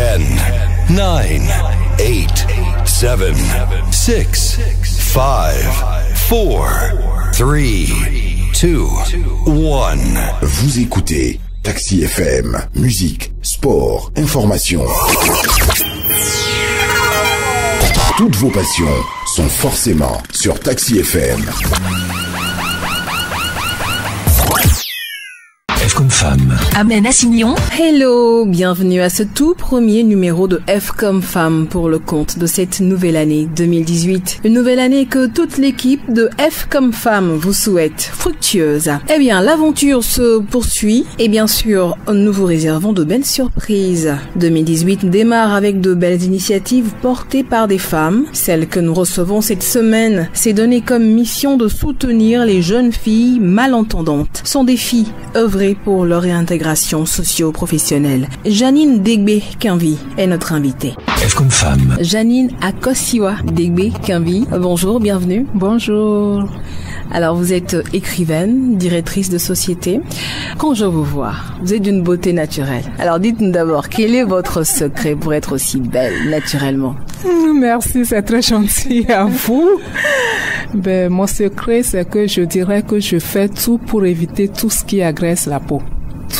9, 8, 7, 6, 5, 4, 3, 2, 1. Vous écoutez Taxi FM, musique, sport, information. Toutes vos passions sont forcément sur Taxi FM. F comme femme. Amène Assignon. Hello, bienvenue à ce tout premier numéro de F comme femme pour le compte de cette nouvelle année 2018. Une nouvelle année que toute l'équipe de F comme femme vous souhaite fructueuse. Eh bien, l'aventure se poursuit et bien sûr, nous vous réservons de belles surprises. 2018 démarre avec de belles initiatives portées par des femmes. Celle que nous recevons cette semaine s'est donnée comme mission de soutenir les jeunes filles malentendantes. Son défi, œuvrer pour leur réintégration socio-professionnelle. Janine Degbe-Quinvi est notre invitée. F comme femme. Janine Akosiwa Degbe-Quinvi, bonjour, bienvenue. Bonjour. Alors vous êtes écrivaine, directrice de société. Quand je vous vois, vous êtes d'une beauté naturelle. Alors dites-nous d'abord, quel est votre secret pour être aussi belle naturellement? Merci, c'est très gentil à vous. Mon secret, c'est que je dirais que je fais tout pour éviter tout ce qui agresse la peau.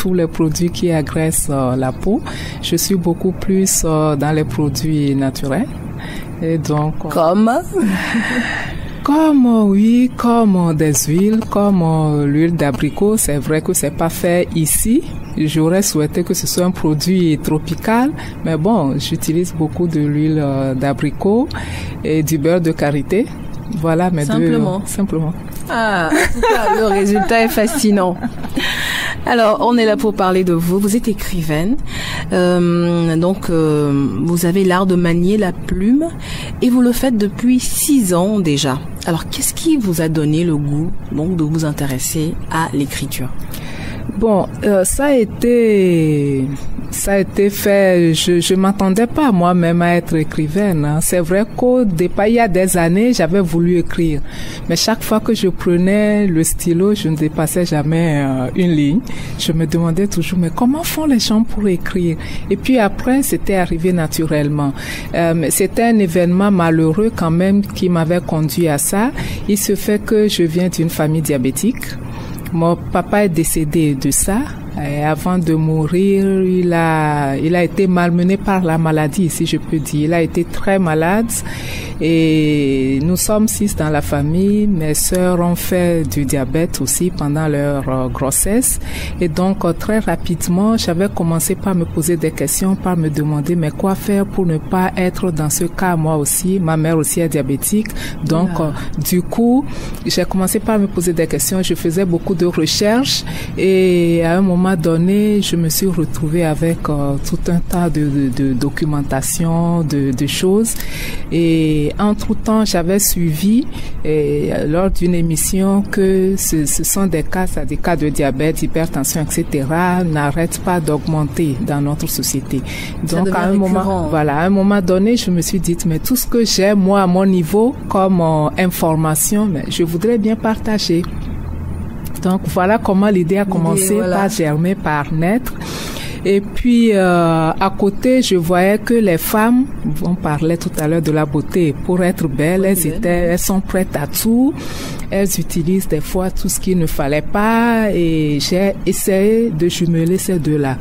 Tous les produits qui agressent la peau. Je suis beaucoup plus dans les produits naturels. Et donc, comme des huiles, comme l'huile d'abricot. C'est vrai que c'est pas fait ici. J'aurais souhaité que ce soit un produit tropical, mais bon, j'utilise beaucoup de l'huile d'abricot et du beurre de karité. Voilà mes simplement. Ah, en tout cas, le résultat est fascinant. Alors, on est là pour parler de vous. Vous êtes écrivaine, vous avez l'art de manier la plume et vous le faites depuis 6 ans déjà. Alors, qu'est-ce qui vous a donné le goût donc de vous intéresser à l'écriture? Bon, ça a été fait. Je m'attendais pas moi-même à être écrivaine. Hein. C'est vrai qu'au départ, il y a des années, j'avais voulu écrire, mais chaque fois que je prenais le stylo, je ne dépassais jamais une ligne. Je me demandais toujours, mais comment font les gens pour écrire? Et puis après, c'était arrivé naturellement. C'était un événement malheureux quand même qui m'avait conduit à ça. Il se fait que je viens d'une famille diabétique. Mon papa est décédé de ça. Et avant de mourir, il a été malmené par la maladie, si je peux dire. Il a été très malade et nous sommes 6 dans la famille. Mes sœurs ont fait du diabète aussi pendant leur grossesse. Et donc, très rapidement, j'avais commencé par me poser des questions, par me demander, mais quoi faire pour ne pas être dans ce cas moi aussi? Ma mère aussi est diabétique. Donc, du coup, j'ai commencé par me poser des questions. Je faisais beaucoup de recherches et à un moment donné, je me suis retrouvée avec tout un tas de documentation, de choses. Et entre-temps, j'avais suivi lors d'une émission que ce sont des cas de diabète, hypertension, etc. n'arrêtent pas d'augmenter dans notre société. Donc, à un moment donné, je me suis dit, mais tout ce que j'ai, moi, à mon niveau, comme information, mais je voudrais bien partager. Donc voilà comment l'idée a commencé par germer, par naître. Et puis à côté, je voyais que les femmes, on parlait tout à l'heure de la beauté, pour être belles, elles sont prêtes à tout. Elles utilisent des fois tout ce qu'il ne fallait pas et j'ai essayé de jumeler ces deux-là,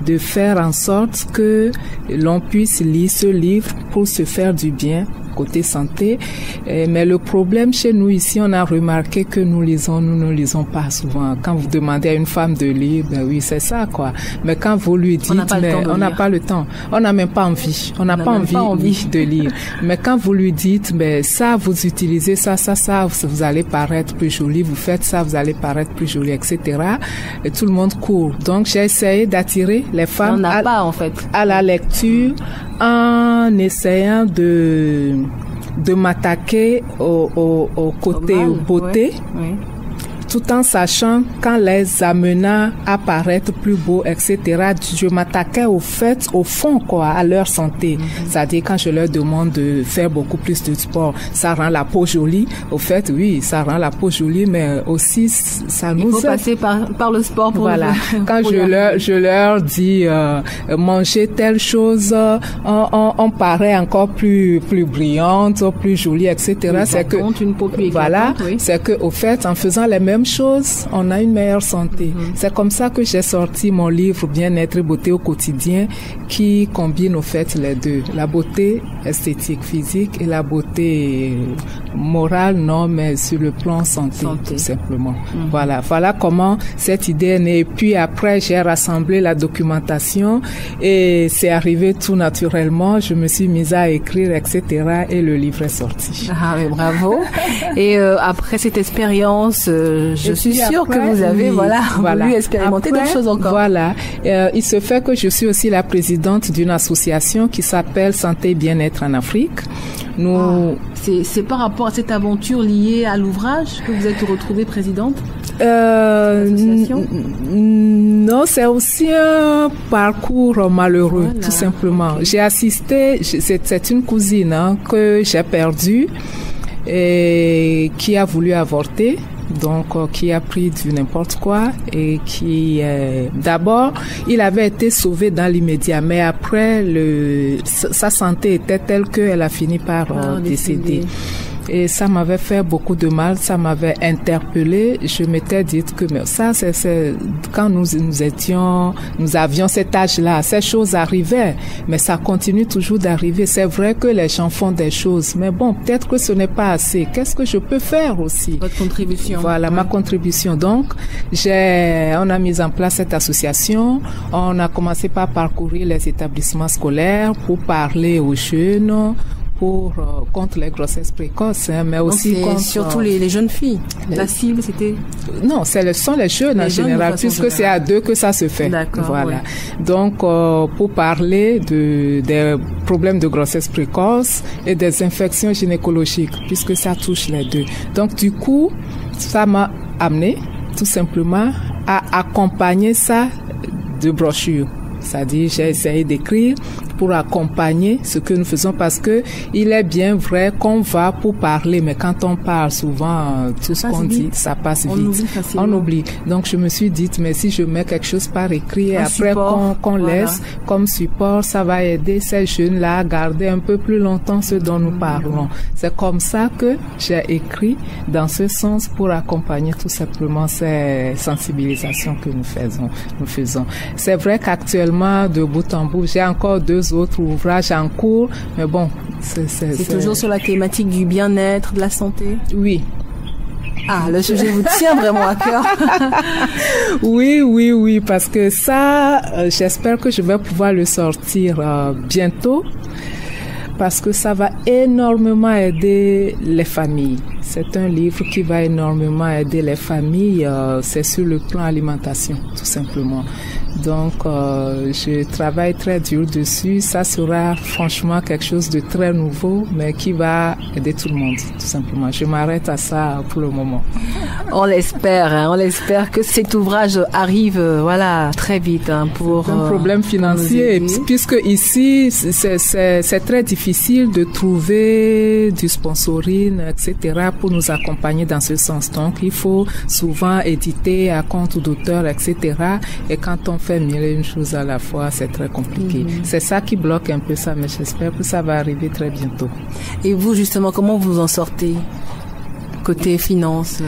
de faire en sorte que l'on puisse lire ce livre pour se faire du bien côté santé. Mais le problème chez nous ici, on a remarqué que nous ne lisons pas souvent. Quand vous demandez à une femme de lire, ben oui, c'est ça, quoi. Mais quand vous lui dites, on n'a pas le temps. On n'a même pas envie. On n'a pas envie de lire. Mais quand vous lui dites, mais ça, vous utilisez ça, vous allez paraître plus joli, vous faites ça, vous allez paraître plus joli, etc. Et tout le monde court. Donc, j'ai essayé d'attirer les femmes à la lecture en essayant de m'attaquer au côté beauté. Oui. tout en sachant qu'en les amenant à paraître plus beaux, etc., je m'attaquais au fond, quoi, à leur santé. C'est-à-dire, quand je leur demande de faire beaucoup plus de sport, ça rend la peau jolie. Au fait, oui, ça rend la peau jolie, mais aussi, ça nous aide. Il faut passer par le sport pour voilà. Quand je leur dis, manger telle chose, on paraît encore plus brillante, plus jolie, etc. Oui, c'est que, une peau plus voilà, oui. c'est que, au fait, en faisant les mêmes choses, on a une meilleure santé. C'est comme ça que j'ai sorti mon livre Bien-être et beauté au quotidien, qui combine, au fait, les deux. La beauté esthétique, physique, et la beauté morale, non, mais sur le plan santé. Tout simplement. Voilà comment cette idée est née. Et puis après, j'ai rassemblé la documentation et c'est arrivé tout naturellement. Je me suis mise à écrire, etc. et le livre est sorti. Ah, mais bravo. Et après cette expérience, je suis sûre que vous avez voulu expérimenter d'autres choses encore. Voilà. Il se fait que je suis aussi la présidente d'une association qui s'appelle Santé et Bien-être en Afrique. C'est par rapport à cette aventure liée à l'ouvrage que vous êtes retrouvée présidente? Non, c'est aussi un parcours malheureux, tout simplement. J'ai assisté, c'est une cousine que j'ai perdue et qui a voulu avorter. Donc, qui a pris du n'importe quoi et qui, d'abord, il avait été sauvé dans l'immédiat, mais après, sa santé était telle qu'elle a fini par décéder. Et ça m'avait fait beaucoup de mal, ça m'avait interpellée. Je m'étais dit que mais ça, c'est quand nous avions cet âge-là, ces choses arrivaient, mais ça continue toujours d'arriver. C'est vrai que les gens font des choses, mais bon, peut-être que ce n'est pas assez. Qu'est-ce que je peux faire aussi? Votre contribution. Voilà, ma contribution. Donc, on a mis en place cette association. On a commencé par parcourir les établissements scolaires pour parler aux jeunes, contre les grossesses précoces, mais aussi contre surtout les jeunes filles. La cible, c'était non, ce sont les jeunes en général, puisque c'est à deux que ça se fait. D'accord. Voilà. Ouais. Donc, pour parler des problèmes de grossesse précoce et des infections gynécologiques, puisque ça touche les deux. Donc, du coup, ça m'a amené tout simplement à accompagner ça de brochures. C'est-à-dire, j'ai essayé d'écrire pour accompagner ce que nous faisons parce que il est bien vrai qu'on va pour parler, mais quand on parle souvent, tout ce qu'on dit, ça passe vite. On oublie. Donc, je me suis dit, mais si je mets quelque chose par écrit et après qu'on laisse comme support, ça va aider ces jeunes-là à garder un peu plus longtemps ce dont nous parlons. C'est comme ça que j'ai écrit dans ce sens pour accompagner tout simplement ces sensibilisations que nous faisons. C'est vrai qu'actuellement, de bout en bout, j'ai encore 2 autres ouvrages en cours, mais bon, c'est toujours sur la thématique du bien-être, de la santé? Oui. Ah, le sujet vous tient vraiment à cœur. Oui, parce que ça, j'espère que je vais pouvoir le sortir bientôt, parce que ça va énormément aider les familles. C'est un livre qui va énormément aider les familles, c'est sur le plan alimentation, tout simplement. Donc, je travaille très dur dessus. Ça sera franchement quelque chose de très nouveau, mais qui va aider tout le monde, tout simplement. Je m'arrête à ça pour le moment. On l'espère que cet ouvrage arrive, très vite, pour un problème financier, puisque ici, c'est très difficile de trouver du sponsoring, etc., pour nous accompagner dans ce sens. Donc, il faut souvent éditer à compte d'auteur, etc., et quand on fait 1000 choses à la fois, c'est très compliqué. C'est ça qui bloque un peu ça, mais j'espère que ça va arriver très bientôt. Et vous, justement, comment vous en sortez? Côté finance?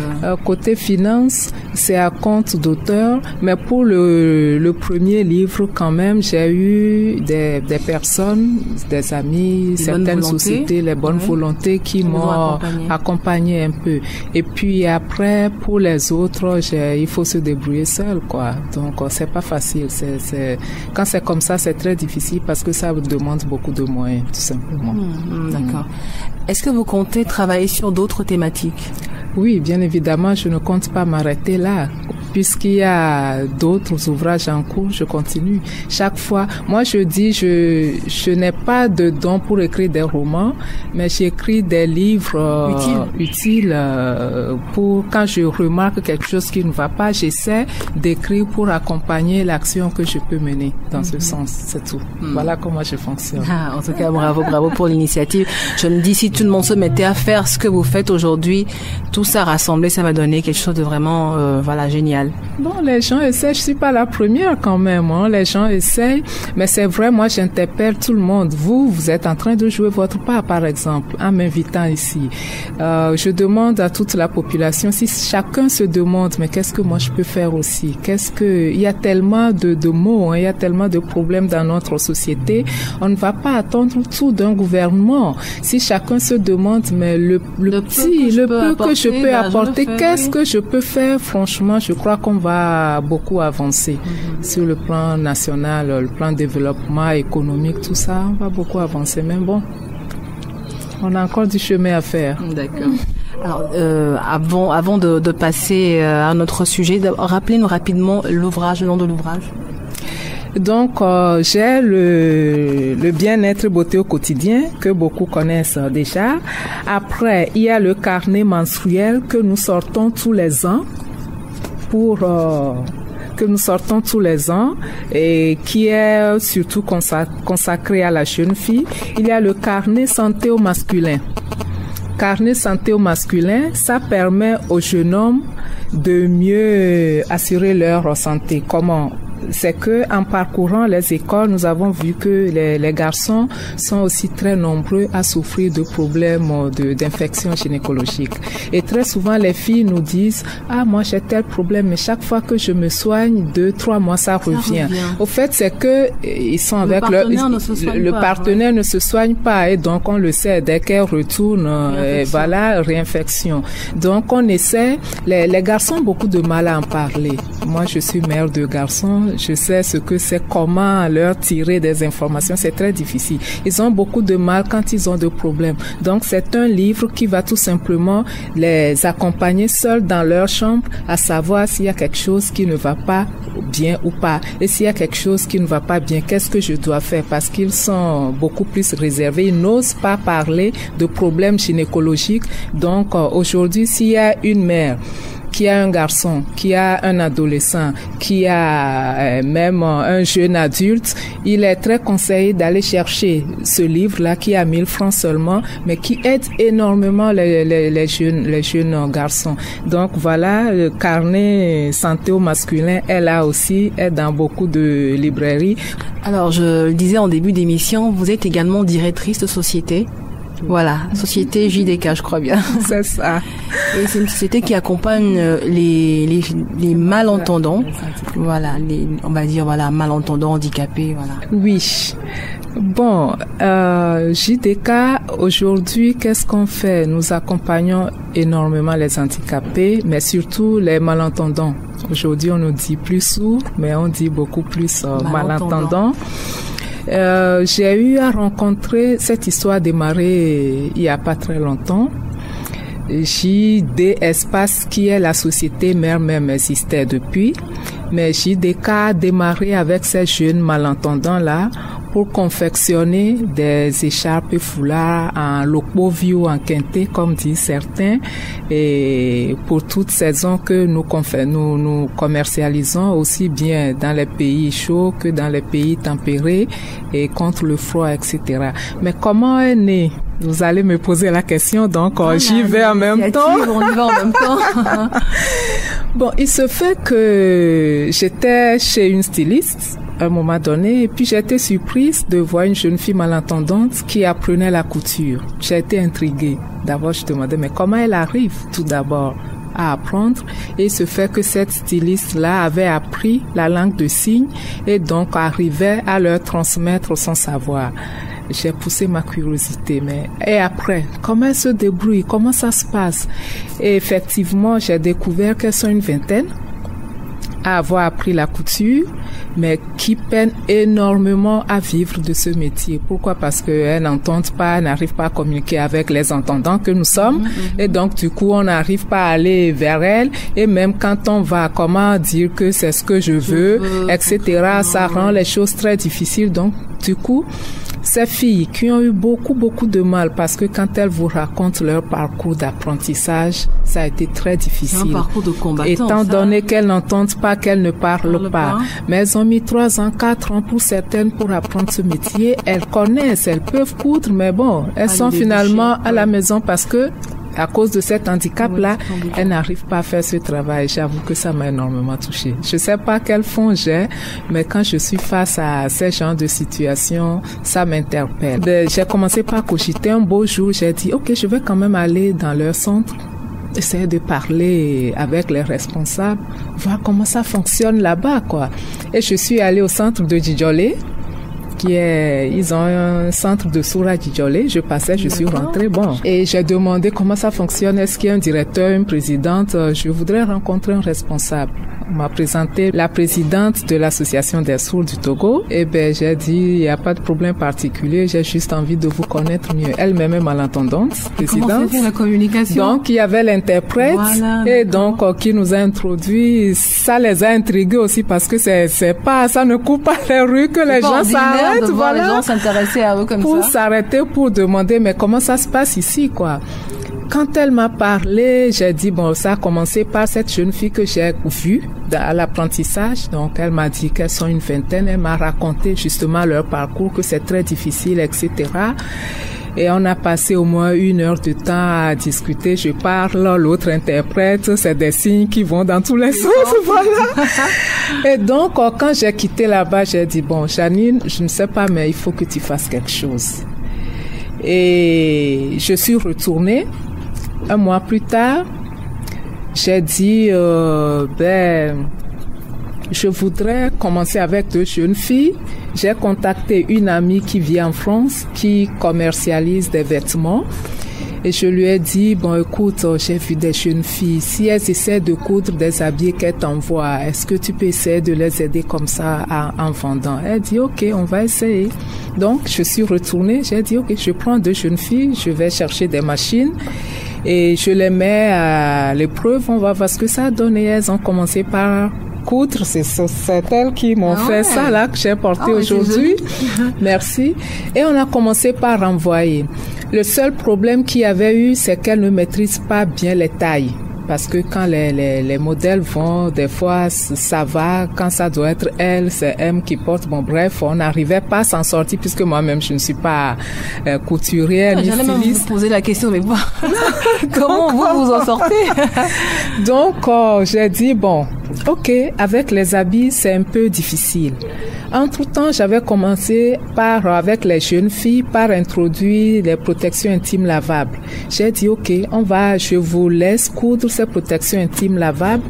Côté finance, c'est à compte d'auteur, mais pour le premier livre, quand même, j'ai eu des personnes, des amis, certaines sociétés, les bonnes volontés qui m'ont accompagné un peu. Et puis après, pour les autres, il faut se débrouiller seul, quoi. Donc, c'est pas facile. Quand c'est comme ça, c'est très difficile parce que ça demande beaucoup de moyens, tout simplement. D'accord. Est-ce que vous comptez travailler sur d'autres thématiques? Oui, bien évidemment, je ne compte pas m'arrêter là. puisqu'il y a d'autres ouvrages en cours, je continue. Chaque fois, moi je dis, je n'ai pas de don pour écrire des romans, mais j'écris des livres utiles pour quand je remarque quelque chose qui ne va pas, j'essaie d'écrire pour accompagner l'action que je peux mener dans ce sens, c'est tout. Voilà comment je fonctionne. En tout cas, bravo pour l'initiative. Je me dis, si tout le monde se mettait à faire ce que vous faites aujourd'hui, tout ça rassemblé, ça va donner quelque chose de vraiment, génial. Bon, les gens essaient, je suis pas la première quand même, hein. Les gens essayent, mais c'est vrai, moi j'interpelle tout le monde. Vous êtes en train de jouer votre part, par exemple, en m'invitant ici. Je demande à toute la population, si chacun se demande, mais qu'est-ce que moi je peux faire aussi? Il y a tellement de mots, hein, il y a tellement de problèmes dans notre société. On ne va pas attendre tout d'un gouvernement. Si chacun se demande, mais le peu que je peux apporter, qu'est-ce que je peux faire? Franchement, je crois qu'on va beaucoup avancer sur le plan national, le plan développement économique, tout ça, on va beaucoup avancer. Mais bon, on a encore du chemin à faire. D'accord. Alors, avant de passer à notre sujet, rappelez-nous rapidement le nom de l'ouvrage. Donc, j'ai le bien-être beauté au quotidien que beaucoup connaissent déjà. Après, il y a le carnet menstruel que nous sortons tous les ans et qui est surtout consacré à la jeune fille. Il y a le carnet santé au masculin. Carnet santé au masculin, ça permet aux jeunes hommes de mieux assurer leur santé. Comment? C'est que en parcourant les écoles, nous avons vu que les garçons sont aussi très nombreux à souffrir de problèmes d'infections gynécologiques. Et très souvent, les filles nous disent moi j'ai tel problème, mais chaque fois que je me soigne, 2-3 mois, ça revient. Au fait, c'est que ils sont avec le partenaire ne se soigne pas, et donc on le sait dès qu'elle retourne, réinfection. Donc on essaie. Les garçons ont beaucoup de mal à en parler. Moi, je suis mère de garçons. Je sais ce que c'est, comment leur tirer des informations. C'est très difficile. Ils ont beaucoup de mal quand ils ont des problèmes. Donc, c'est un livre qui va tout simplement les accompagner seuls dans leur chambre à savoir s'il y a quelque chose qui ne va pas bien ou pas. Et s'il y a quelque chose qui ne va pas bien, qu'est-ce que je dois faire? Parce qu'ils sont beaucoup plus réservés. Ils n'osent pas parler de problèmes gynécologiques. Donc, aujourd'hui, s'il y a une mère qui a un garçon, qui a un adolescent, qui a même un jeune adulte, il est très conseillé d'aller chercher ce livre-là qui a 1000 francs seulement, mais qui aide énormément les jeunes garçons. Donc voilà, le carnet santé au masculin est là aussi, est dans beaucoup de librairies. Alors, je le disais en début d'émission, vous êtes également directrice de société. Voilà, société JDK, je crois bien. C'est ça. Et c'est une société qui accompagne les malentendants. Voilà, on va dire malentendants, handicapés, voilà. Oui. Bon, JDK, aujourd'hui, qu'est-ce qu'on fait? Nous accompagnons énormément les handicapés, mais surtout les malentendants. Aujourd'hui, on ne dit plus sourds, mais on dit beaucoup plus malentendants. J'ai eu à rencontrer cette histoire démarrée il y a pas très longtemps. JD Espace, qui est la société mère même, existait depuis, mais JDK a démarré avec ces jeunes malentendants-là pour confectionner des écharpes et foulards en lopovio, en quinté, comme disent certains, et pour toute saison que nous commercialisons aussi bien dans les pays chauds que dans les pays tempérés et contre le froid, etc. Mais comment est né? Vous allez me poser la question, donc j'y vais en même temps. On y va en même temps. Bon, il se fait que j'étais chez une styliste à un moment donné, et puis j'ai été surprise de voir une jeune fille malentendante qui apprenait la couture. J'ai été intriguée. D'abord, je demandais, mais comment elle arrive tout d'abord à apprendre? Et il se fait que cette styliste-là avait appris la langue de signes et donc arrivait à leur transmettre son savoir. J'ai poussé ma curiosité, et après, comment elle se débrouille, comment ça se passe? Et effectivement, j'ai découvert qu'elles sont une vingtaine. à avoir appris la couture, mais qui peinent énormément à vivre de ce métier. Pourquoi? Parce qu'elles n'entendent pas, n'arrivent pas à communiquer avec les entendants que nous sommes. Et donc, du coup, on n'arrive pas à aller vers elles. Et même quand on va, comment dire que c'est ce que je veux, etc., ça rend les choses très difficiles. Donc, du coup, ces filles qui ont eu beaucoup de mal parce que quand elles vous racontent leur parcours d'apprentissage, ça a été très difficile. C'est un parcours de combattant. Étant donné qu'elles n'entendent pas, qu'elles ne parlent pas. Mais elles ont mis 3 ans, 4 ans pour certaines pour apprendre ce métier. Elles connaissent, elles peuvent coudre, mais bon, elles sont finalement à la maison parce que à cause de cet handicap-là, elles n'arrivent pas à faire ce travail. J'avoue que ça m'a énormément touchée. Je sais pas quel fond j'ai, mais quand je suis face à ces genres de situations, ça m'interpelle. J'ai commencé par cogiter un beau jour. J'ai dit, OK, je vais quand même aller dans leur centre, essayer de parler avec les responsables, voir comment ça fonctionne là-bas, quoi. Et je suis allée au centre de Djidjolé, ils ont un centre de sourds à Djidjolé. Je passais, je suis rentrée, bon. Et j'ai demandé comment ça fonctionne. Est-ce qu'il y a un directeur, une présidente? Je voudrais rencontrer un responsable. On m'a présenté la présidente de l'association des sourds du Togo. Et j'ai dit, il n'y a pas de problème particulier. J'ai juste envie de vous connaître mieux. Elle-même est malentendante, présidente. Comment fait la communication? Donc, il y avait l'interprète. Voilà, et donc, qui nous a introduit. Ça les a intrigués aussi parce que c'est pas, ça ne coupe pas les rues que les gens s'arrêtent. De voir les gens s'intéresser à eux comme pour s'arrêter, pour demander, mais comment ça se passe ici, quoi. Quand elle m'a parlé, j'ai dit, bon, ça a commencé par cette jeune fille que j'ai vue à l'apprentissage. Donc, elle m'a dit qu'elles sont une vingtaine. Elle m'a raconté justement leur parcours, que c'est très difficile, etc. Et on a passé au moins 1 heure de temps à discuter. Je parle, l'autre interprète, c'est des signes qui vont dans tous les sens, voilà. Et donc, quand j'ai quitté là-bas, j'ai dit, bon, Janine, je ne sais pas, mais il faut que tu fasses quelque chose. Et je suis retournée. 1 mois plus tard, j'ai dit, je voudrais commencer avec 2 jeunes filles. J'ai contacté une amie qui vit en France, qui commercialise des vêtements. Et je lui ai dit, bon, écoute, j'ai vu des jeunes filles. Si elles essaient de coudre des habits qu'elles t'envoient, est-ce que tu peux essayer de les aider comme ça en vendant? Elle dit, OK, on va essayer. Donc, je suis retournée. J'ai dit, OK, je prends 2 jeunes filles. Je vais chercher des machines et je les mets à l'épreuve. On va voir ce que ça donne. Et elles ont commencé par coudre. C'est elles qui m'ont fait ça, là, que j'ai porté aujourd'hui. Merci. Et on a commencé par envoyer. Le seul problème qu'il y avait eu, c'est qu'elle ne maîtrise pas bien les tailles. Parce que quand les modèles vont, des fois, ça va. Quand ça doit être elle, c'est M qui porte. Bon, bref, on n'arrivait pas à s'en sortir puisque moi-même, je ne suis pas couturière ni styliste. J'allais même vous poser la question, mais bon, comment vous en sortez? Donc, j'ai dit, bon, OK, avec les habits, c'est un peu difficile. Entre-temps, j'avais commencé avec les jeunes filles, par introduire les protections intimes lavables. J'ai dit, OK, je vous laisse coudre ces protections intimes lavables.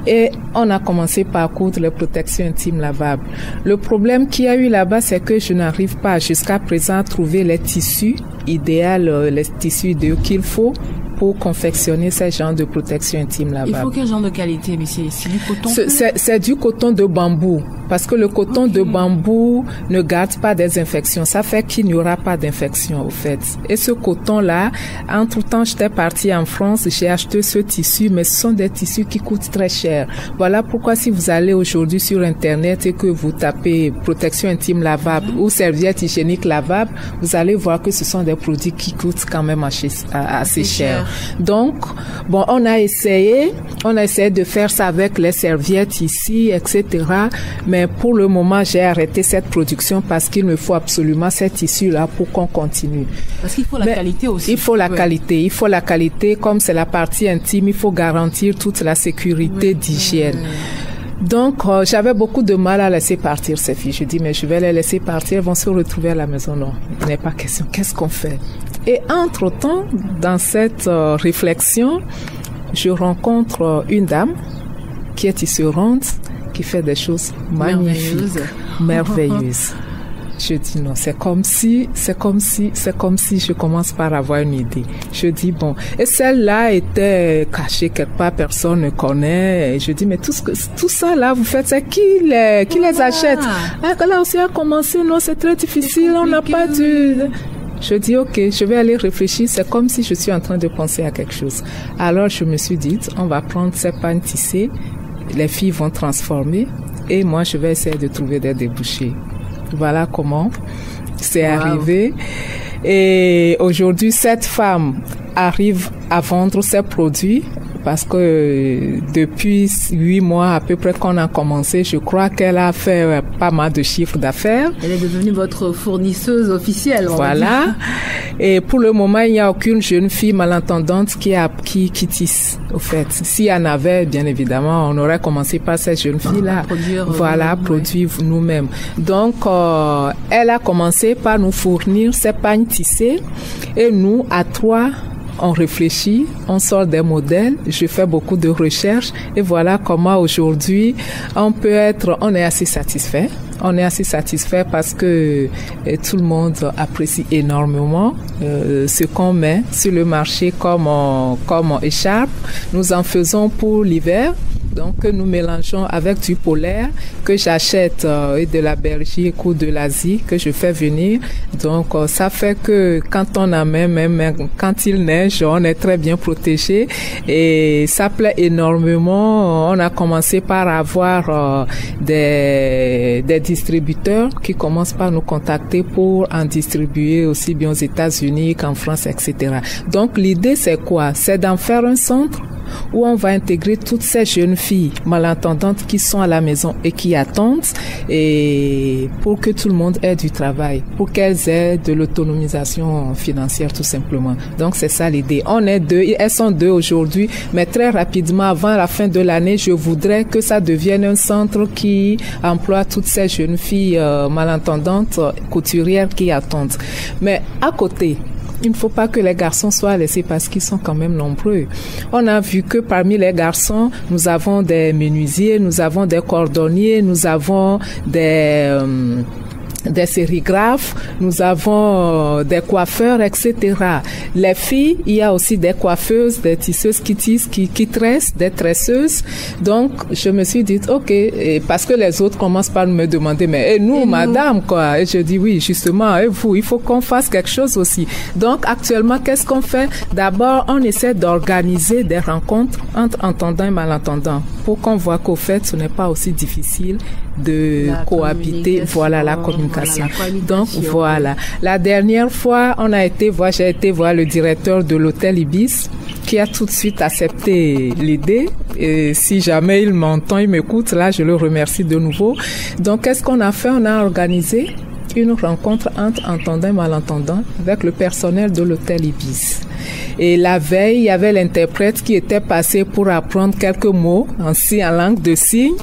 Et on a commencé par coudre les protections intimes lavables. Le problème qu'il y a eu là-bas, c'est que je n'arrive pas jusqu'à présent à trouver les tissus idéaux, les tissus qu'il faut pour confectionner ces genres de protection intime lavables. Il faut quel genre de qualité, mais c'est du coton? C'est du coton de bambou. Parce que le coton de bambou ne garde pas des infections. Ça fait qu'il n'y aura pas d'infection, au fait. Et ce coton-là, entre-temps, j'étais partie en France, j'ai acheté ce tissu, mais ce sont des tissus qui coûtent très cher. Voilà pourquoi si vous allez aujourd'hui sur Internet et que vous tapez protection intime lavable ou serviette hygiénique lavable, vous allez voir que ce sont des produits qui coûtent quand même assez cher. Donc, bon, on a essayé de faire ça avec les serviettes ici, etc. Mais pour le moment, j'ai arrêté cette production parce qu'il me faut absolument ces tissus-là pour qu'on continue. Parce qu'il faut la qualité aussi. Il faut la qualité. Comme c'est la partie intime, il faut garantir toute la sécurité d'hygiène. Donc, j'avais beaucoup de mal à laisser partir ces filles. Je dis, mais je vais les laisser partir, elles vont se retrouver à la maison. Non, il n'est pas question. Qu'est-ce qu'on fait? Et entre-temps, dans cette réflexion, je rencontre une dame qui est tisserande, qui fait des choses magnifiques, merveilleuses. Je dis non, c'est comme si je commence par avoir une idée. Je dis bon, et celle-là était cachée quelque part, personne ne connaît. Et je dis mais tout ça là, vous faites, c'est qui les achète? Là aussi a commencé, non, c'est très difficile, on n'a pas dû. Je dis ok, je vais aller réfléchir, c'est comme si je suis en train de penser à quelque chose. Alors je me suis dit, on va prendre ces pagnes tissées, les filles vont transformer et moi je vais essayer de trouver des débouchés. Voilà comment c'est arrivé. Et aujourd'hui, cette femme arrive à vendre ses produits parce que depuis 8 mois à peu près qu'on a commencé, je crois qu'elle a fait pas mal de chiffres d'affaires. Elle est devenue votre fournisseuse officielle. Voilà. Et pour le moment, il n'y a aucune jeune fille malentendante qui tisse, au fait. S'il y en avait, bien évidemment, on aurait commencé par ces jeunes filles-là. Produire nous-mêmes. Donc, elle a commencé par nous fournir ces pagnes tissées et nous, à 3, on réfléchit, on sort des modèles, je fais beaucoup de recherches et voilà comment aujourd'hui on est assez satisfait. On est assez satisfait parce que tout le monde apprécie énormément ce qu'on met sur le marché comme écharpe. Nous en faisons pour l'hiver. Donc, nous mélangeons avec du polaire que j'achète de la Belgique ou de l'Asie que je fais venir. Donc, ça fait que quand on a même quand il neige, on est très bien protégé et ça plaît énormément. On a commencé par avoir des distributeurs qui commencent par nous contacter pour en distribuer aussi bien aux États-Unis qu'en France, etc. Donc, l'idée, c'est quoi? C'est d'en faire un centre où on va intégrer toutes ces jeunes filles malentendantes qui sont à la maison et qui attendent et pour que tout le monde ait du travail, pour qu'elles aient de l'autonomisation financière tout simplement. Donc c'est ça l'idée. On est 2, elles sont 2 aujourd'hui, mais très rapidement avant la fin de l'année, je voudrais que ça devienne un centre qui emploie toutes ces jeunes filles malentendantes, couturières qui attendent. Mais à côté, il ne faut pas que les garçons soient laissés parce qu'ils sont quand même nombreux. On a vu que parmi les garçons, nous avons des menuisiers, nous avons des cordonniers, nous avons des sérigraphes, nous avons des coiffeurs, etc. Les filles, il y a aussi des coiffeuses, des tisseuses qui tissent, qui tressent, des tresseuses. Donc, je me suis dit, ok, parce que les autres commencent par me demander, mais nous, madame, quoi? Et je dis, oui, justement, et vous, il faut qu'on fasse quelque chose aussi. Donc, actuellement, qu'est-ce qu'on fait? D'abord, on essaie d'organiser des rencontres entre entendants et malentendants pour qu'on voit qu'au fait, ce n'est pas aussi difficile de cohabiter. Voilà, la communication. Donc, voilà. La dernière fois, j'ai été voir le directeur de l'hôtel Ibis qui a tout de suite accepté l'idée. Et si jamais il m'entend, il m'écoute, là, je le remercie de nouveau. Donc, qu'est-ce qu'on a fait? On a organisé une rencontre entre entendants et malentendants avec le personnel de l'hôtel Ibis. Et la veille, il y avait l'interprète qui était passé pour apprendre quelques mots en langue de signes.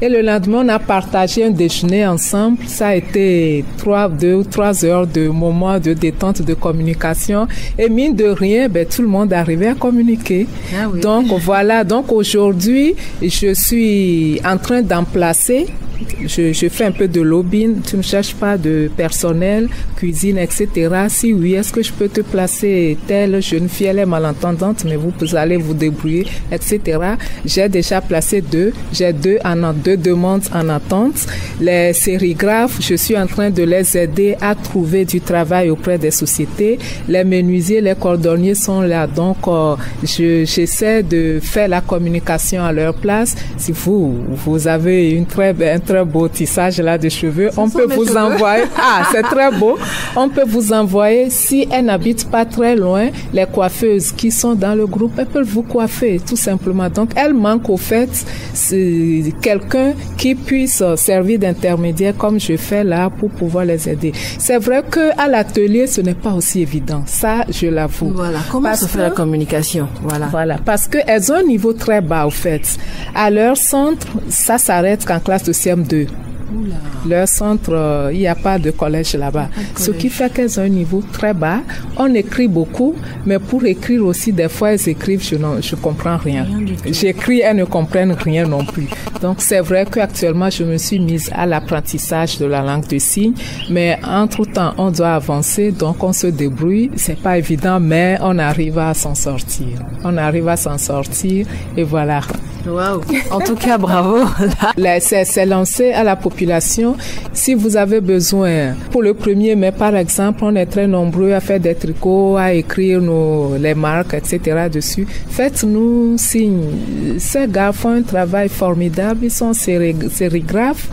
Et le lendemain, on a partagé un déjeuner ensemble. Ça a été 2 ou 3 heures de moments de détente, de communication. Et mine de rien, tout le monde arrivait à communiquer. Ah oui. Donc voilà. Donc aujourd'hui, je suis en train d'en placer. Je fais un peu de lobbying. Tu ne cherches pas de personnel, cuisine, etc. Si oui, est-ce que je peux te placer telle jeune fille, elle est malentendante, mais vous allez vous débrouiller, etc. J'ai déjà placé 2. J'ai 2 demandes en attente. Les sérigraphes, je suis en train de les aider à trouver du travail auprès des sociétés. Les menuisiers, les cordonniers sont là. Donc, j'essaie de faire la communication à leur place. Si vous avez un très beau tissage là de cheveux, on peut vous envoyer. Ah, c'est très beau. On peut vous envoyer, si elles n'habitent pas très loin, les coiffeuses qui sont dans le groupe, elles peuvent vous coiffer, tout simplement. Donc, elles manquent au fait quelqu'un qui puisse servir d'intermédiaire comme je fais là pour pouvoir les aider. C'est vrai que à l'atelier, ce n'est pas aussi évident. Ça, je l'avoue. Voilà. Comment se fait la communication? Voilà. Parce qu'elles ont un niveau très bas, au fait. À leur centre, ça s'arrête qu'en classe de CM2. Leur centre, il n'y a pas de collège là-bas. Ce qui fait qu'elles ont un niveau très bas. On écrit beaucoup, mais pour écrire aussi, des fois, elles écrivent, je comprends rien. J'écris, elles ne comprennent rien non plus. Donc, c'est vrai qu'actuellement, je me suis mise à l'apprentissage de la langue de signes, mais entre-temps, on doit avancer, donc on se débrouille. C'est pas évident, mais on arrive à s'en sortir. Et voilà. Wow. En tout cas, bravo. C'est lancé à la population. Si vous avez besoin, pour le 1er mai, par exemple, on est très nombreux à faire des tricots, à écrire les marques, etc. dessus. Faites-nous signe. Ces gars font un travail formidable. Ils sont sérigraphes.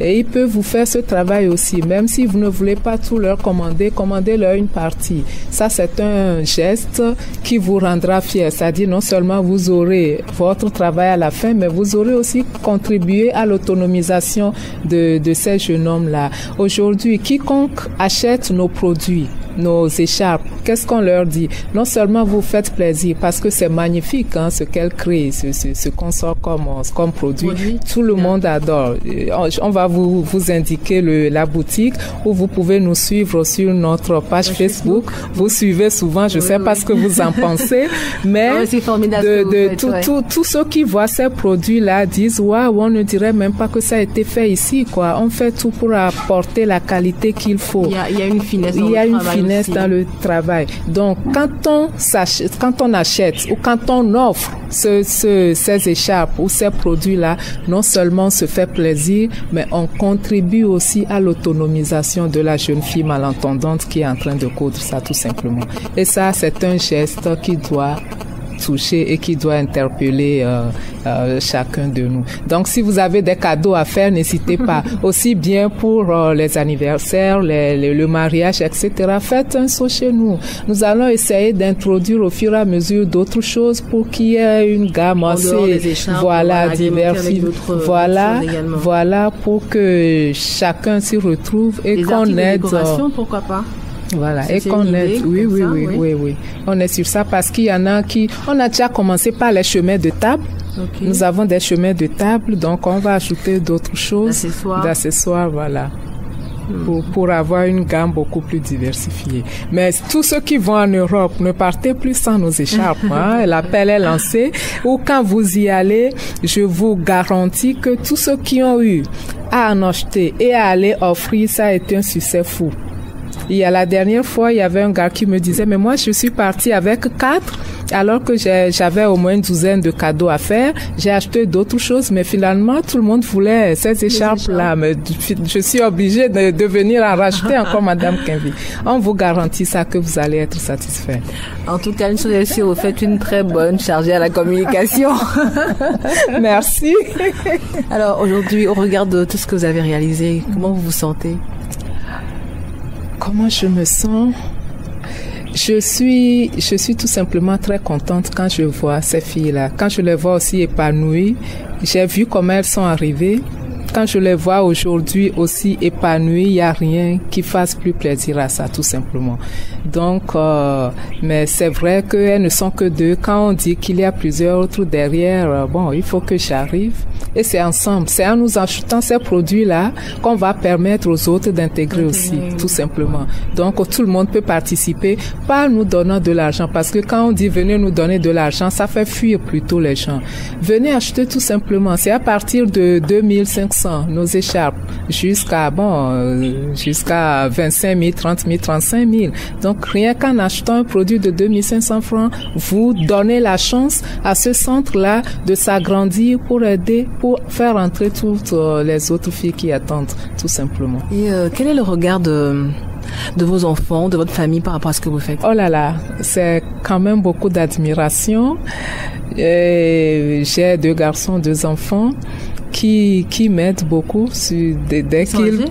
Et ils peuvent vous faire ce travail aussi. Même si vous ne voulez pas tout leur commander, commandez-leur une partie. Ça, c'est un geste qui vous rendra fier. C'est-à-dire, non seulement vous aurez votre travail à la fin, mais vous aurez aussi contribué à l'autonomisation de ces jeunes hommes-là. Aujourd'hui, quiconque achète nos produits, nos écharpes, qu'est-ce qu'on leur dit? Non seulement vous faites plaisir, parce que c'est magnifique, hein, ce qu'elles créent, ce qu'on sort comme produit. Tout le monde adore. On va vous indiquer la boutique où vous pouvez nous suivre sur notre page Facebook. Vous suivez souvent, je sais pas ce que vous en pensez, mais tous ceux qui voient ces produits-là disent, waouh, on ne dirait même pas que ça a été fait ici, quoi. On fait tout pour apporter la qualité qu'il faut. Il y a une finesse dans le travail. Donc, quand on achète ou quand on offre ces écharpes ou ces produits-là, non seulement on se fait plaisir, mais on contribue aussi à l'autonomisation de la jeune fille malentendante qui est en train de coudre ça, tout simplement. Et ça, c'est un geste qui doit toucher et qui doit interpeller chacun de nous. Donc, si vous avez des cadeaux à faire, n'hésitez pas. Aussi bien pour les anniversaires, le mariage, etc. Faites un saut chez nous. Nous allons essayer d'introduire au fur et à mesure d'autres choses pour qu'il y ait une gamme assez, diversifiée. Voilà, pour que chacun s'y retrouve et qu'on aide. Pourquoi pas? Voilà, et qu'on aide. Oui. On est sur ça parce qu'il y en a on a déjà commencé par les chemins de table. Okay. Nous avons des chemins de table, donc on va ajouter d'autres choses. D'accessoires, voilà. Pour avoir une gamme beaucoup plus diversifiée. Mais tous ceux qui vont en Europe, ne partez plus sans nos écharpes. Hein. L'appel est lancé. Ou quand vous y allez, je vous garantis que tous ceux qui ont eu à en acheter et à aller offrir, ça a été un succès fou. La dernière fois, il y avait un gars qui me disait, mais moi, je suis parti avec 4, alors que j'avais au moins une douzaine de cadeaux à faire. J'ai acheté d'autres choses, mais finalement, tout le monde voulait ces écharpes-là. Mais je suis obligée de venir en racheter encore, Madame Kenvi. On vous garantit ça, que vous allez être satisfait. En tout cas, une chose est sûre, vous faites une très bonne chargée à la communication. Merci. Alors, aujourd'hui, au regard de tout ce que vous avez réalisé, comment vous vous sentez? Comment je me sens? Je suis tout simplement très contente quand je vois ces filles-là. Quand je les vois aussi épanouies, j'ai vu comment elles sont arrivées. Quand je les vois aujourd'hui aussi épanouies, il n'y a rien qui fasse plus plaisir à ça, tout simplement. Donc, mais c'est vrai qu'elles ne sont que 2. Quand on dit qu'il y a plusieurs autres derrière, il faut que j'arrive. Et c'est ensemble, c'est en nous achetant ces produits-là qu'on va permettre aux autres d'intégrer aussi, tout simplement. Donc, tout le monde peut participer, pas en nous donnant de l'argent, parce que quand on dit venez nous donner de l'argent, ça fait fuir plutôt les gens. Venez acheter tout simplement. C'est à partir de 2500, nos écharpes, jusqu'à 25 000, 30 000, 35 000. Donc, rien qu'en achetant un produit de 2500 francs, vous donnez la chance à ce centre-là de s'agrandir pour aider, pour faire entrer toutes les autres filles qui attendent, tout simplement. Et quel est le regard de vos enfants, de votre famille par rapport à ce que vous faites? Oh là là, c'est quand même beaucoup d'admiration. J'ai 2 garçons, 2 enfants qui m'aident beaucoup dès qu'ils...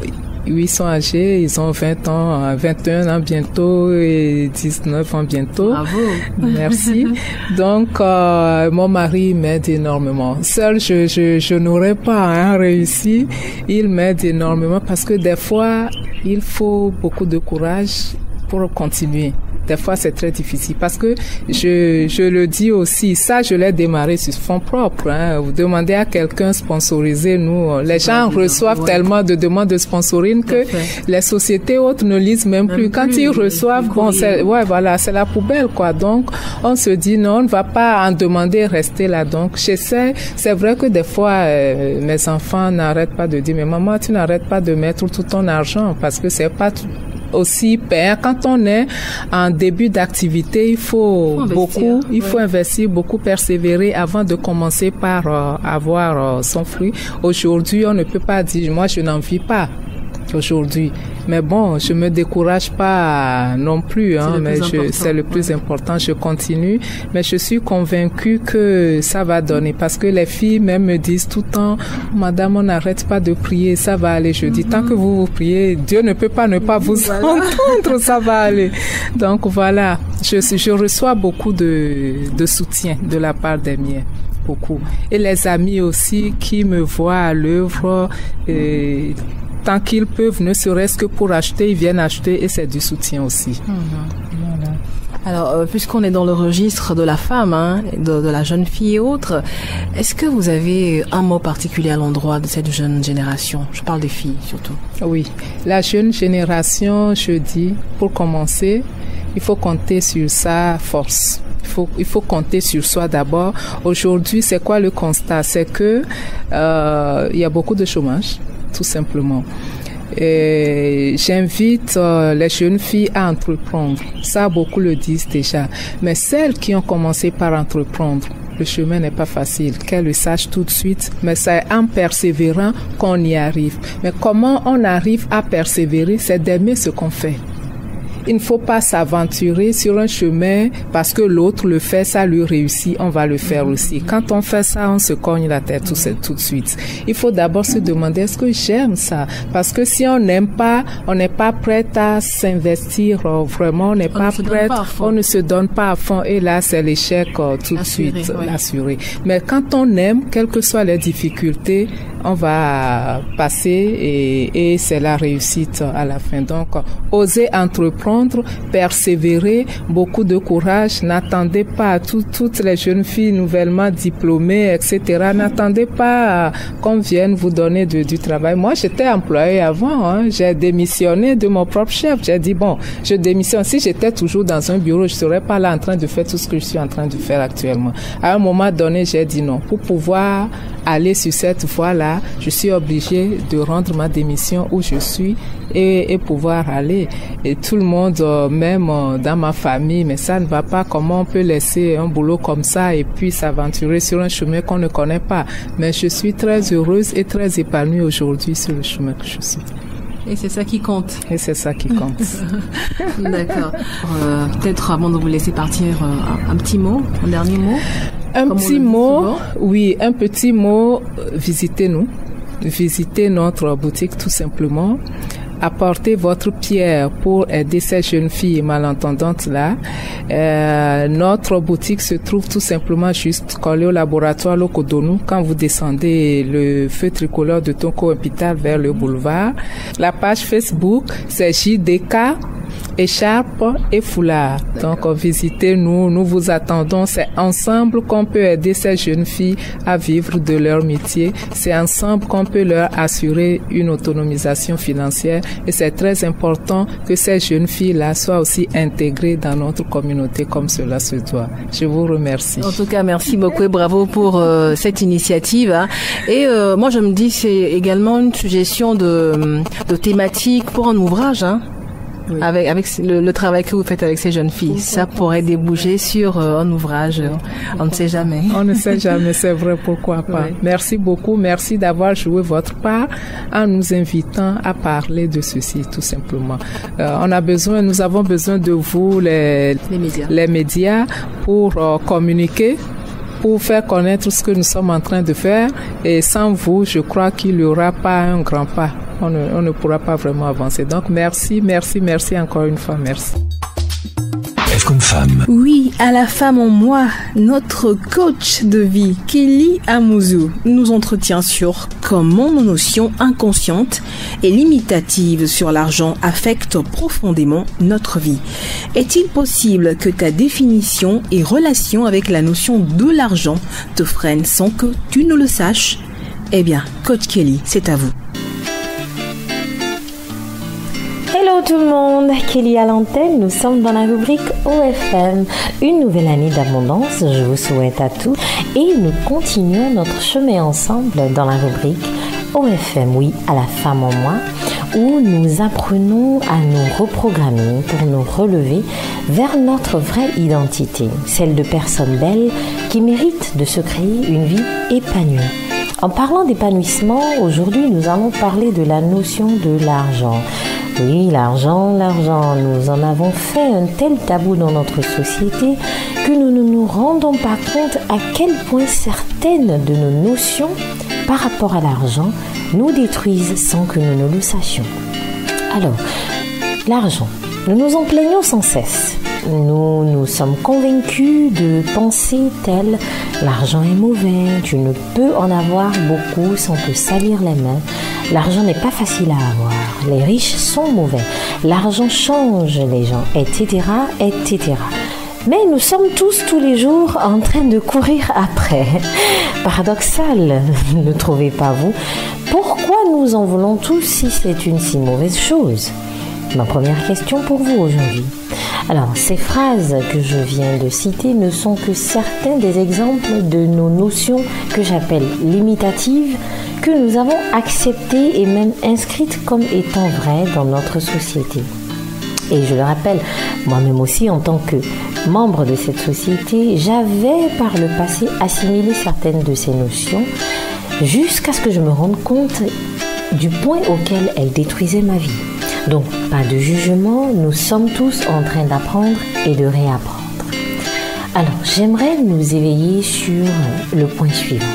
Oui, ils sont âgés, ils ont 20 ans, 21 ans bientôt et 19 ans bientôt. Bravo. Merci. Donc, mon mari m'aide énormément. Seul, je n'aurais pas réussi. Il m'aide énormément parce que des fois, il faut beaucoup de courage pour continuer. des fois c'est très difficile parce que je le dis aussi, ça je l'ai démarré sur fonds propres. Hein. Vous demandez à quelqu'un sponsoriser, nous, les gens reçoivent tellement de demandes de sponsoring que les sociétés autres ne lisent même plus. Quand ils reçoivent, bon, c'est la poubelle, quoi. Donc, on se dit non, on ne va pas en demander, rester là. Donc, j'essaie. C'est vrai que des fois, mes enfants n'arrêtent pas de dire, mais maman, tu n'arrêtes pas de mettre tout ton argent parce que c'est pas aussi payant. Quand on est en début d'activité, il faut investir, beaucoup persévérer avant de commencer par avoir son fruit. Aujourd'hui, on ne peut pas dire, moi, je n'en vis pas aujourd'hui. Mais bon, je me décourage pas non plus, hein, mais c'est le plus important. Je continue, mais je suis convaincue que ça va donner parce que les filles même me disent tout le temps, madame, on n'arrête pas de prier, ça va aller. Je dis, tant que vous priez, Dieu ne peut pas ne pas vous entendre, ça va aller. Donc voilà, je reçois beaucoup de soutien de la part des miens. Beaucoup. Et les amis aussi qui me voient à l'œuvre, tant qu'ils peuvent, ne serait-ce que pour acheter, ils viennent acheter et c'est du soutien aussi. Voilà. Alors, puisqu'on est dans le registre de la femme, hein, de la jeune fille et autres, est-ce que vous avez un mot particulier à l'endroit de cette jeune génération? Je parle des filles surtout. Oui, la jeune génération, je dis, pour commencer, il faut compter sur sa force. Il faut compter sur soi d'abord. Aujourd'hui, c'est quoi le constat? C'est que il y a beaucoup de chômage, tout simplement. Et j'invite les jeunes filles à entreprendre. Ça, beaucoup le disent déjà. Mais celles qui ont commencé par entreprendre, le chemin n'est pas facile, qu'elles le sachent tout de suite, mais c'est en persévérant qu'on y arrive. Mais comment on arrive à persévérer? C'est d'aimer ce qu'on fait. Il ne faut pas s'aventurer sur un chemin parce que l'autre le fait, ça lui réussit, on va le faire aussi. Quand on fait ça, on se cogne la tête tout de suite. Il faut d'abord se demander, est-ce que j'aime ça? Parce que si on n'aime pas, on n'est pas prêt à s'investir vraiment, on n'est pas prêt, on ne se donne pas à fond et là, c'est l'échec tout de suite, assuré. Mais quand on aime, quelles que soient les difficultés, on va passer et c'est la réussite à la fin. Donc, oser entreprendre, persévérer, beaucoup de courage. N'attendez pas toutes les jeunes filles nouvellement diplômées, etc. N'attendez pas qu'on vienne vous donner du travail. Moi, j'étais employée avant. Hein. J'ai démissionné de mon propre chef. J'ai dit, bon, je démissionne. Si j'étais toujours dans un bureau, je serais pas là en train de faire tout ce que je suis en train de faire actuellement. À un moment donné, j'ai dit non. Pour pouvoir aller sur cette voie-là, je suis obligée de rendre ma démission où je suis et pouvoir aller. Et tout le monde, même dans ma famille, mais ça ne va pas. Comment on peut laisser un boulot comme ça et puis s'aventurer sur un chemin qu'on ne connaît pas? Mais je suis très heureuse et très épanouie aujourd'hui sur le chemin que je suis. Et c'est ça qui compte. Et c'est ça qui compte. D'accord. Peut-être avant de vous laisser partir, un petit mot, un dernier mot. Un petit mot, oui, un petit mot, visitez-nous. Visitez notre boutique tout simplement. Apportez votre pierre pour aider ces jeunes filles malentendantes-là. Notre boutique se trouve tout simplement juste collée au laboratoire Lokodonou quand vous descendez le feu tricolore de Tonko Hôpital vers le boulevard. La page Facebook, c'est JDK écharpe et foulard. Donc, visitez-nous, nous vous attendons. C'est ensemble qu'on peut aider ces jeunes filles à vivre de leur métier. C'est ensemble qu'on peut leur assurer une autonomisation financière. Et c'est très important que ces jeunes filles-là soient aussi intégrées dans notre communauté comme cela se doit. Je vous remercie. En tout cas, merci beaucoup et bravo pour cette initiative. Hein. Et moi, je me dis, c'est également une suggestion de thématique pour un ouvrage, hein. Oui. Avec le travail que vous faites avec ces jeunes filles, ça pourrait déboucher sur un ouvrage. On ne sait jamais. On ne sait jamais, c'est vrai, pourquoi pas. Oui. Merci beaucoup, merci d'avoir joué votre part en nous invitant à parler de ceci, tout simplement. Nous avons besoin de vous, les médias, pour communiquer, pour faire connaître ce que nous sommes en train de faire. Et sans vous, je crois qu'il n'y aura pas un grand pas. On ne pourra pas vraiment avancer. Donc, merci encore une fois. Merci. F comme femme. Oui, à la femme en moi, notre coach de vie, Kelly Amouzou, nous entretient sur comment nos notions inconscientes et limitatives sur l'argent affectent profondément notre vie. Est-il possible que ta définition et relation avec la notion de l'argent te freinent sans que tu ne le saches? Eh bien, coach Kelly, c'est à vous. Hello tout le monde, Kelly à l'antenne, nous sommes dans la rubrique OFM, une nouvelle année d'abondance, je vous souhaite à tous et nous continuons notre chemin ensemble dans la rubrique OFM, oui, à la femme en moi, où nous apprenons à nous reprogrammer pour nous relever vers notre vraie identité, celle de personnes belles qui méritent de se créer une vie épanouie. En parlant d'épanouissement, aujourd'hui nous allons parler de la notion de l'argent. Oui, l'argent, nous en avons fait un tel tabou dans notre société que nous ne nous rendons pas compte à quel point certaines de nos notions par rapport à l'argent nous détruisent sans que nous ne le sachions. Alors, l'argent, nous nous en plaignons sans cesse. Nous sommes convaincus de penser tel « l'argent est mauvais, tu ne peux en avoir beaucoup sans te salir les mains, l'argent n'est pas facile à avoir, les riches sont mauvais, l'argent change les gens, etc. etc. » Mais nous sommes tous les jours en train de courir après. Paradoxal, ne trouvez-pas vous? Pourquoi nous en voulons tous si c'est une si mauvaise chose? Ma première question pour vous aujourd'hui. Alors, ces phrases que je viens de citer ne sont que certains des exemples de nos notions que j'appelle limitatives, que nous avons acceptées et même inscrites comme étant vraies dans notre société. Et je le rappelle, moi-même aussi en tant que membre de cette société, j'avais par le passé assimilé certaines de ces notions jusqu'à ce que je me rende compte du point auquel elles détruisaient ma vie. Donc, pas de jugement, nous sommes tous en train d'apprendre et de réapprendre. Alors, j'aimerais nous éveiller sur le point suivant.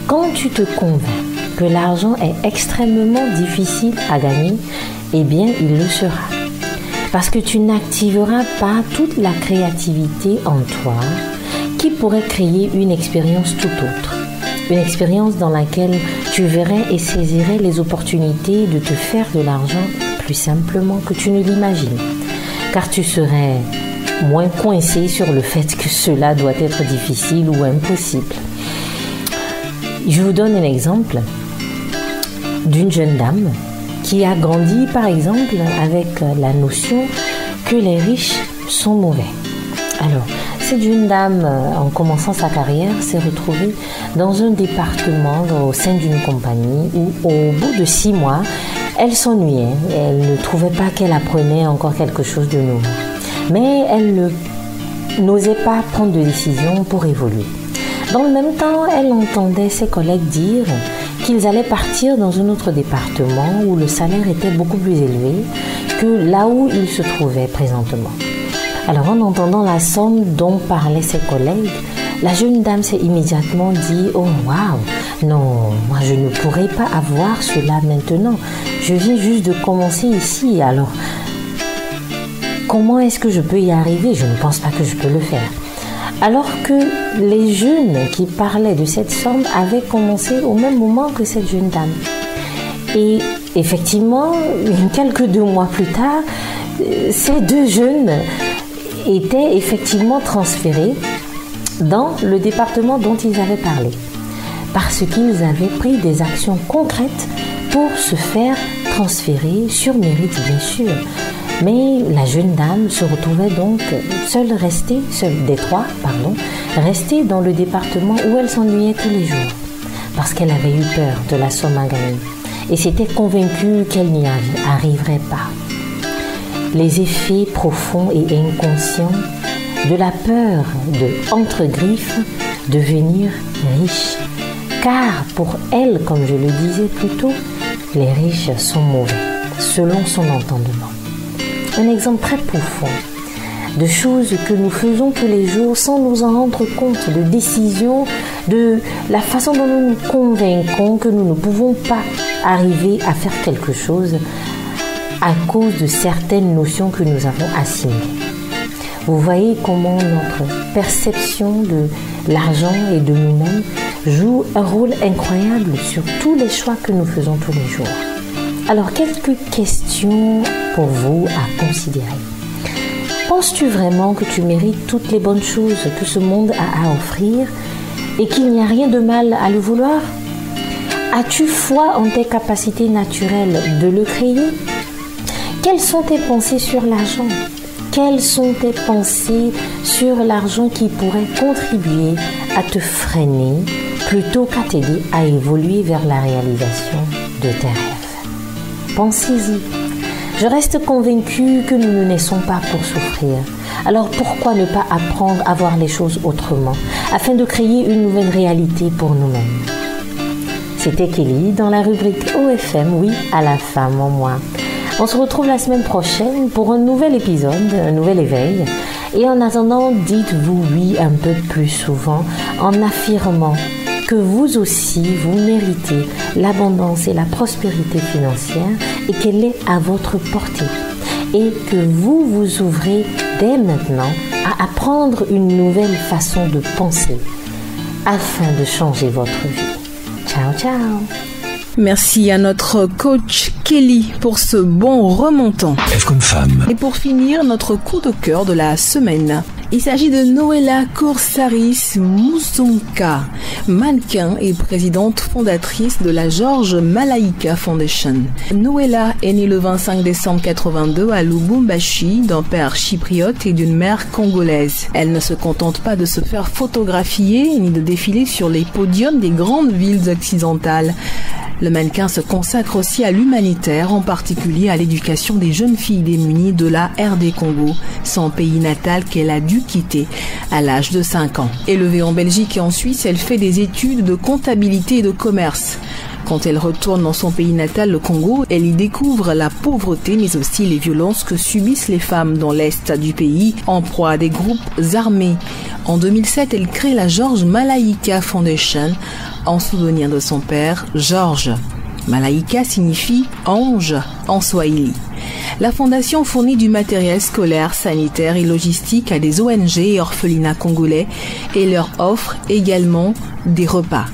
Quand tu te convaincs que l'argent est extrêmement difficile à gagner, eh bien, il le sera. Parce que tu n'activeras pas toute la créativité en toi qui pourrait créer une expérience tout autre. Une expérience dans laquelle tu verrais et saisirais les opportunités de te faire de l'argent plus simplement que tu ne l'imagines. Car tu serais moins coincé sur le fait que cela doit être difficile ou impossible. Je vous donne un exemple d'une jeune dame qui a grandi par exemple avec la notion que les riches sont mauvais. Alors, cette jeune dame, en commençant sa carrière, s'est retrouvée dans un département au sein d'une compagnie où, au bout de 6 mois, elle s'ennuyait. Elle ne trouvait pas qu'elle apprenait encore quelque chose de nouveau. Mais elle n'osait pas prendre de décision pour évoluer. Dans le même temps, elle entendait ses collègues dire qu'ils allaient partir dans un autre département où le salaire était beaucoup plus élevé que là où ils se trouvaient présentement. Alors, en entendant la somme dont parlaient ses collègues, la jeune dame s'est immédiatement dit « Oh, waouh, non, moi je ne pourrais pas avoir cela maintenant. Je viens juste de commencer ici, alors comment est-ce que je peux y arriver? Je ne pense pas que je peux le faire. » Alors que les jeunes qui parlaient de cette somme avaient commencé au même moment que cette jeune dame. Et effectivement, quelques 2 mois plus tard, ces 2 jeunes étaient effectivement transférés dans le département dont ils avaient parlé, parce qu'ils avaient pris des actions concrètes pour se faire transférer sur mérite bien sûr. Mais la jeune dame se retrouvait donc seule des 3, restée dans le département où elle s'ennuyait tous les jours, parce qu'elle avait eu peur de la somme à gagner et s'était convaincue qu'elle n'y arriverait pas. Les effets profonds et inconscients de la peur de, entre griffes, devenir riche. Car pour elle, comme je le disais plus tôt, les riches sont mauvais, selon son entendement. Un exemple très profond de choses que nous faisons tous les jours sans nous en rendre compte, de décisions, de la façon dont nous nous convainquons que nous ne pouvons pas arriver à faire quelque chose à cause de certaines notions que nous avons assimilées. Vous voyez comment notre perception de l'argent et de nous-mêmes joue un rôle incroyable sur tous les choix que nous faisons tous les jours. Alors, quelques questions pour vous à considérer. Penses-tu vraiment que tu mérites toutes les bonnes choses que ce monde a à offrir et qu'il n'y a rien de mal à le vouloir? As-tu foi en tes capacités naturelles de le créer? Quelles sont tes pensées sur l'argent? Quelles sont tes pensées sur l'argent qui pourraient contribuer à te freiner plutôt qu'à t'aider à évoluer vers la réalisation de tes rêves? Pensez-y. Je reste convaincue que nous ne naissons pas pour souffrir. Alors pourquoi ne pas apprendre à voir les choses autrement, afin de créer une nouvelle réalité pour nous-mêmes? C'était Kelly dans la rubrique OFM, oui, à la femme en moi. On se retrouve la semaine prochaine pour un nouvel épisode, un nouvel éveil. Et en attendant, dites-vous oui un peu plus souvent en affirmant que vous aussi, vous méritez l'abondance et la prospérité financière et qu'elle est à votre portée. Et que vous vous ouvrez dès maintenant à apprendre une nouvelle façon de penser afin de changer votre vie. Ciao, ciao! Merci à notre coach Kelly pour ce bon remontant. F comme femme. Et pour finir, notre coup de cœur de la semaine. Il s'agit de Noella Coursaris Musonka, mannequin et présidente fondatrice de la George Malaika Foundation. Noella est née le 25 décembre 82 à Lubumbashi d'un père chypriote et d'une mère congolaise. Elle ne se contente pas de se faire photographier ni de défiler sur les podiums des grandes villes occidentales. Le mannequin se consacre aussi à l'humanitaire, en particulier à l'éducation des jeunes filles démunies de la RD Congo, son pays natal qu'elle a dû quitter à l'âge de 5 ans. Élevée en Belgique et en Suisse, elle fait des études de comptabilité et de commerce. Quand elle retourne dans son pays natal, le Congo, elle y découvre la pauvreté mais aussi les violences que subissent les femmes dans l'est du pays, en proie à des groupes armés. En 2007, elle crée la George Malaika Foundation en souvenir de son père, George. Malaika signifie ange en swahili. La fondation fournit du matériel scolaire, sanitaire et logistique à des ONG et orphelinats congolais et leur offre également des repas.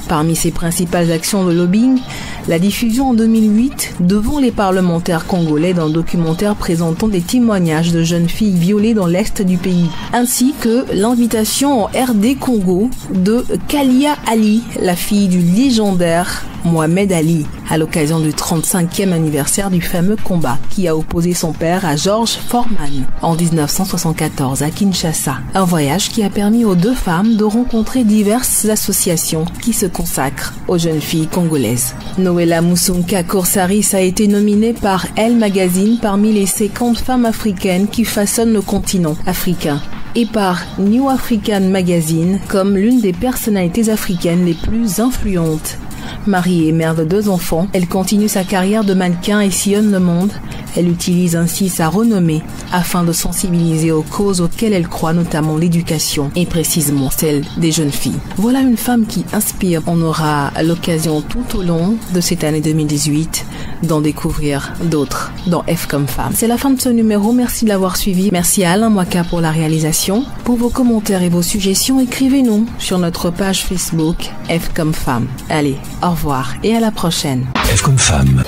Parmi ses principales actions de lobbying, la diffusion en 2008 devant les parlementaires congolais d'un documentaire présentant des témoignages de jeunes filles violées dans l'est du pays, ainsi que l'invitation en RD Congo de Kalia Ali, la fille du légendaire Mohamed Ali, à l'occasion du 35e anniversaire du fameux combat qui a opposé son père à George Foreman en 1974 à Kinshasa. Un voyage qui a permis aux deux femmes de rencontrer diverses associations qui se consacrent aux jeunes filles congolaises. Noella Musonka Coursaris a été nominée par Elle Magazine parmi les 50 femmes africaines qui façonnent le continent africain et par New African Magazine comme l'une des personnalités africaines les plus influentes. Mariée et mère de 2 enfants, elle continue sa carrière de mannequin et sillonne le monde. Elle utilise ainsi sa renommée afin de sensibiliser aux causes auxquelles elle croit, notamment l'éducation et précisément celle des jeunes filles. Voilà une femme qui inspire. On aura l'occasion tout au long de cette année 2018 d'en découvrir d'autres dans F comme femme. C'est la fin de ce numéro. Merci de l'avoir suivi. Merci à Alain Mwaka pour la réalisation. Pour vos commentaires et vos suggestions, écrivez-nous sur notre page Facebook F comme femme. Allez, au revoir et à la prochaine. F comme femme.